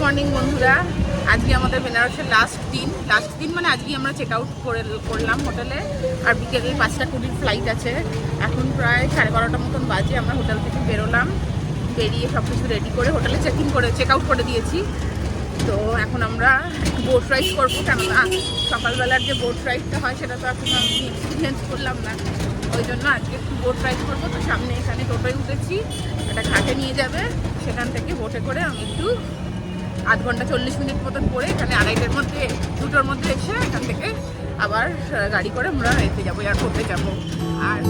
Morning বন্ধুরা, আজকে আমাদের বেনারসের লাস্ট দিন মানে আজকে আমরা চেক আউট করলাম হোটেলে। আর বিকেলে 5:20 ফ্লাইট আছে। এখন প্রায় 12:30 মতন বাজে। আমরা হোটেল থেকে বেরোলাম, বেরিয়ে সব কিছু রেডি করে হোটেলে চেক আউট করে দিয়েছি। তো এখন আমরা একটু বোট রাইড করবো, কেননা সকালবেলার যে বোট রাইডটা হয় সেটা তো এখন আমি এক্সপিরিয়েন্স করলাম না, ওই জন্য আজকে একটু বোট রাইড করবো। তো সামনে এখানে টোটোয় উঠেছি, একটা ঘাটে নিয়ে যাবে, সেখান থেকে বোটে করে আমি একটু আধ ঘন্টা 40 মিনিট মতন পরে এখানে 2টোর মধ্যে এসে এখান থেকে আবার গাড়ি করে আমরা এতে যাবো, এয়ারপোর্টে যাবো। আর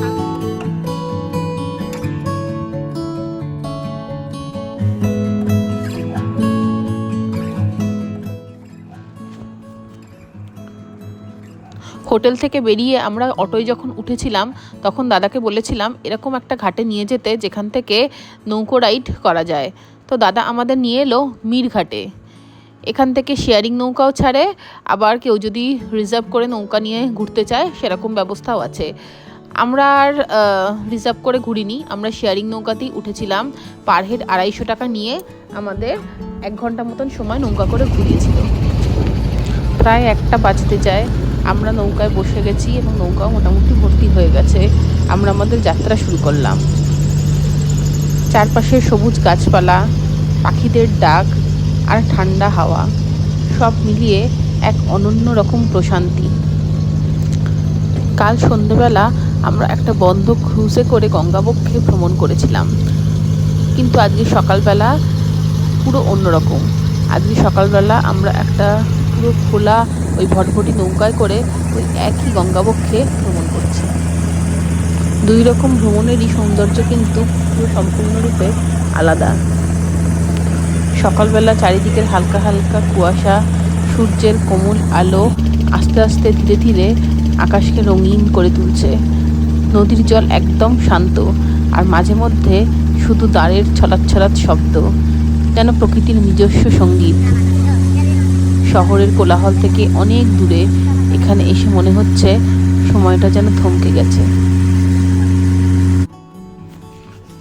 হোটেল থেকে বেরিয়ে আমরা অটোয় যখন উঠেছিলাম তখন দাদাকে বলেছিলাম এরকম একটা ঘাটে নিয়ে যেতে যেখান থেকে নৌকো রাইড করা যায়। তো দাদা আমাদের নিয়ে এলো মীর ঘাটে। এখান থেকে শেয়ারিং নৌকাও ছাড়ে, আবার কেউ যদি রিজার্ভ করে নৌকা নিয়ে ঘুরতে চায় সেরকম ব্যবস্থাও আছে। আমরা আর রিজার্ভ করে ঘুরিনি, আমরা শেয়ারিং নৌকাতেই উঠেছিলাম। পার হেড 250 টাকা নিয়ে আমাদের 1 ঘন্টা মতন সময় নৌকা করে ঘুরিয়েছিল। প্রায় 1টা বাজতে যায়, আমরা নৌকায় বসে গেছি এবং নৌকাও মোটামুটি ভর্তি হয়ে গেছে। আমরা আমাদের যাত্রা শুরু করলাম। চারপাশে সবুজ গাছপালা, পাখিদের ডাক আর ঠান্ডা হাওয়া, সব মিলিয়ে এক অনন্য রকম প্রশান্তি। কাল সন্ধ্যেবেলা আমরা একটা বন্ধ ক্রুজে করে গঙ্গাবক্ষে ভ্রমণ করেছিলাম, কিন্তু আজকে সকালবেলা পুরো অন্যরকম। আজকে সকালবেলা আমরা একটা পুরো খোলা ওই ভটভটি নৌকায় করে ওই একই গঙ্গাবক্ষে ভ্রমণ করছি। 2 রকম ভ্রমণেরই সৌন্দর্য কিন্তু পুরো সম্পূর্ণরূপে আলাদা। সকালবেলা চারিদিকের হালকা হালকা কুয়াশা, সূর্যের কোমল আলো আস্তে আস্তে ধীরে ধীরে আকাশকে রঙিন করে তুলছে। নদীর জল একদম শান্ত, আর মাঝে মধ্যে শুধু দাঁড়ের ছলাৎ শব্দ, যেন প্রকৃতির নিজস্ব সঙ্গীত। শহরের কোলাহল থেকে অনেক দূরে এখানে এসে মনে হচ্ছে সময়টা যেন থমকে গেছে।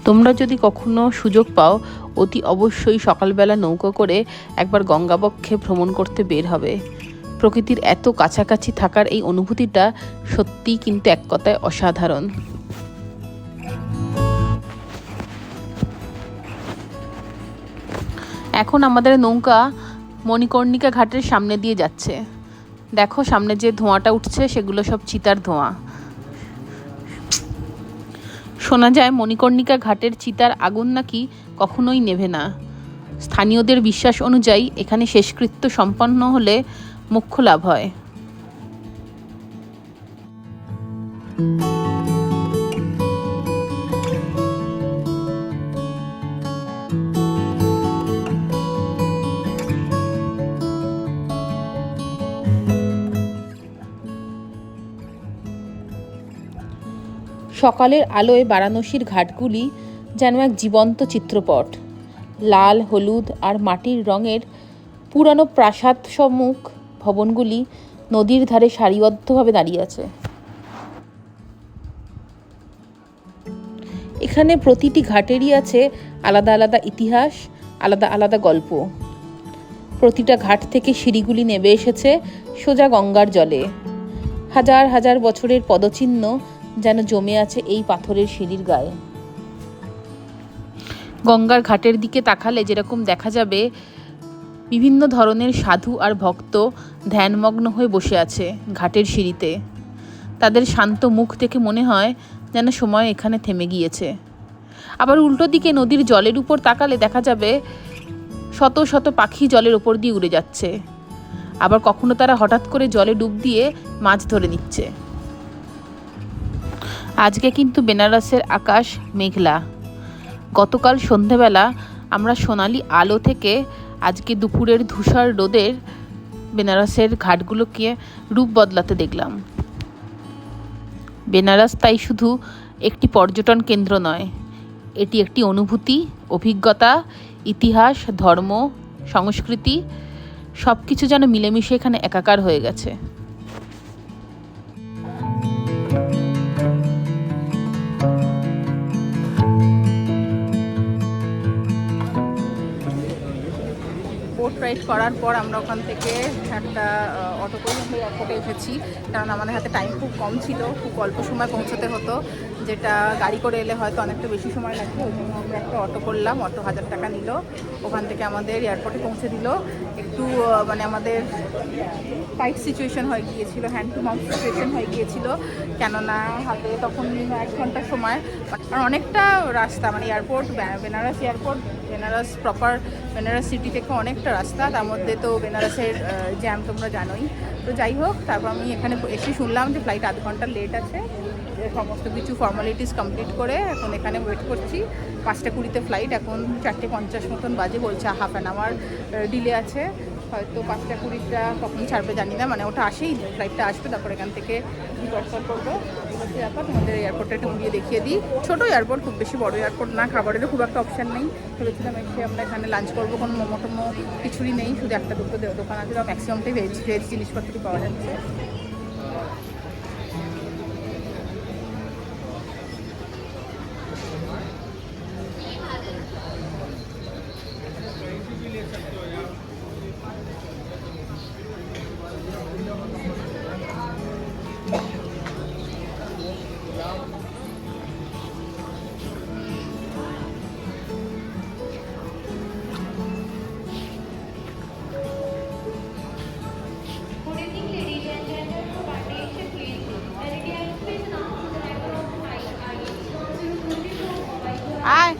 তোমরা যদি কখনো সুযোগ পাও, অতি অবশ্যই সকালবেলা নৌকা করে একবার গঙ্গাবক্ষে ভ্রমণ করতে বের হবে। প্রকৃতির এত কাছাকাছি থাকার এই অনুভূতিটা সত্যিই কিন্তু এক কথায় অসাধারণ। এখন আমাদের নৌকা মণিকর্ণিকা ঘাটের সামনে দিয়ে যাচ্ছে। দেখো সামনে যে ধোঁয়াটা উঠছে সেগুলো সব চিতার ধোঁয়া। শোনা যায় মণিকর্ণিকা ঘাটের চিতার আগুন নাকি কখনোই নেভে না। স্থানীয়দের বিশ্বাস অনুযায়ী এখানে শেষকৃত্য সম্পন্ন হলে মোক্ষ লাভ হয়। সকালের আলোয় বারাণসীর ঘাটগুলি যেন এক জীবন্ত চিত্রপট। লাল, হলুদ আর মাটির রঙের পুরানো প্রাসাদ সম্মুখ ভবনগুলি নদীর ধারে সারিবদ্ধভাবে দাঁড়িয়ে আছে। এখানে প্রতিটি ঘাটেরই আছে আলাদা আলাদা ইতিহাস, আলাদা আলাদা গল্প। প্রতিটা ঘাট থেকে সিঁড়িগুলি নেমে এসেছে সোজা গঙ্গার জলে। হাজার হাজার বছরের পদচিহ্ন যেন জমে আছে এই পাথরের সিঁড়ির গায়ে। গঙ্গার ঘাটের দিকে তাকালে যেরকম দেখা যাবে বিভিন্ন ধরনের সাধু আর ভক্ত ধ্যানমগ্ন হয়ে বসে আছে ঘাটের সিঁড়িতে। তাদের শান্ত মুখ দেখে মনে হয় যেন সময় এখানে থেমে গিয়েছে। আবার উল্টো দিকে নদীর জলের উপর তাকালে দেখা যাবে শত শত পাখি জলের ওপর দিয়ে উড়ে যাচ্ছে। আবার কখনো তারা হঠাৎ করে জলে ডুব দিয়ে মাছ ধরে নিচ্ছে। আজকে কিন্তু বেনারসের আকাশ মেঘলা। গতকাল সন্ধেবেলা আমরা সোনালি আলো থেকে আজকে দুপুরের ধূসর রোদের বেনারসের ঘাটগুলোকে রূপ বদলাতে দেখলাম। বেনারস তাই শুধু একটি পর্যটন কেন্দ্র নয়, এটি একটি অনুভূতি, অভিজ্ঞতা, ইতিহাস, ধর্ম, সংস্কৃতি সব কিছু যেন মিলেমিশে এখানে একাকার হয়ে গেছে। বোট রাইড করার পর আমরা ওখান থেকে একটা অটো করে এয়ারপোর্টে এসেছি, কারণ আমাদের হাতে টাইম খুব কম ছিল, খুব অল্প সময় পৌঁছতে হতো, যেটা গাড়ি করে এলে হয়তো অনেকটা বেশি সময় লাগবে। ওই জন্য আমরা একটা অটো করলাম, অটো 1000 টাকা নিল, ওখান থেকে আমাদের এয়ারপোর্টে পৌঁছে দিল। একটু মানে আমাদের টাইট সিচুয়েশন হয়ে গিয়েছিল, হ্যান্ড টু মাউথ সিচুয়েশন হয়ে গিয়েছিল, কেননা হাতে তখন 1 ঘন্টার সময়, আর অনেকটা রাস্তা, মানে airport Benares airport, Benares proper Benares city থেকে অনেকটা রাস্তা, তার মধ্যে তো বেনারসের জ্যাম তোমরা জানোই। তো যাই হোক, তারপর আমি এখানে এসে শুনলাম যে ফ্লাইট 1/2 ঘন্টা লেট আছে। সমস্ত কিছু ফর্মালিটিস কমপ্লিট করে এখন এখানে ওয়েট করছি। 5টা 20-তে ফ্লাইট, এখন 4টে 50 মতন বাজে, বলছে হাফ অ্যান আওয়ার ডিলে আছে, হয়তো 5টা 20টা কখন ছাড়বে জানি না, মানে ওটা আসেই, ফ্লাইটটা আসবে, তারপর এখান থেকে ডিপার্চার করবো। হচ্ছে ব্যাপার, তোমাদের এয়ারপোর্টটা একটু গিয়ে দেখিয়ে দিই। ছোটো এয়ারপোর্ট, খুব বেশি বড় এয়ারপোর্ট না, খাবারেরও খুব একটা অপশান নেই। ভেবেছিলাম এসে আমরা এখানে লাঞ্চ করবো, কোনো মোমো টোমো কিছুই নেই, শুধু 1-2 দোকান আছে, ম্যাক্সিমামটাই ভেজ জিনিসপত্রই পাওয়া যাচ্ছে। আয়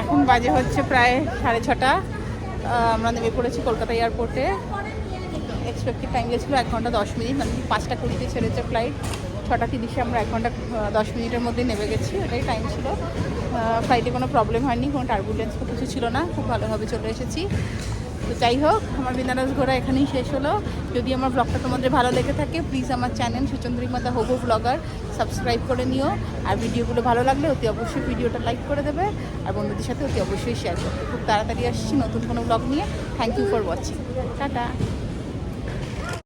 এখন বাজে হচ্ছে প্রায় 6:30। আমরা নেমে পড়েছি কলকাতা এয়ারপোর্টে। এক্সপেক্টেড টাইম গেছিলো 1 ঘন্টা 10 মিনিট, মানে 5টা 20-তে ছেড়েছে ফ্লাইট, 6টা 30-এ আমরা 1 ঘন্টা 10 মিনিটের মধ্যে নেমে গেছি, এটাই টাইম ছিল। ফ্লাইটে কোনো প্রবলেম হয়নি, কোনো টার্বুলেন্স তো কিছু ছিল না, খুব ভালোভাবে চলে এসেছি। তো যাই হোক, আমার বেনারস ঘোরা এখানেই শেষ হলো। যদি আমার ব্লগটা তোমাদের ভালো লেগে থাকে, প্লিজ আমার চ্যানেল সুচন্দ্রিমাতা হবু ব্লগার সাবস্ক্রাইব করে নিও, আর ভিডিওগুলো ভালো লাগলে অতি অবশ্যই ভিডিওটা লাইক করে দেবে, আর বন্ধুদের সাথে অতি অবশ্যই শেয়ার করবে। খুব তাড়াতাড়ি আসছি নতুন কোনো ব্লগ নিয়ে। Thank you for watching, tata.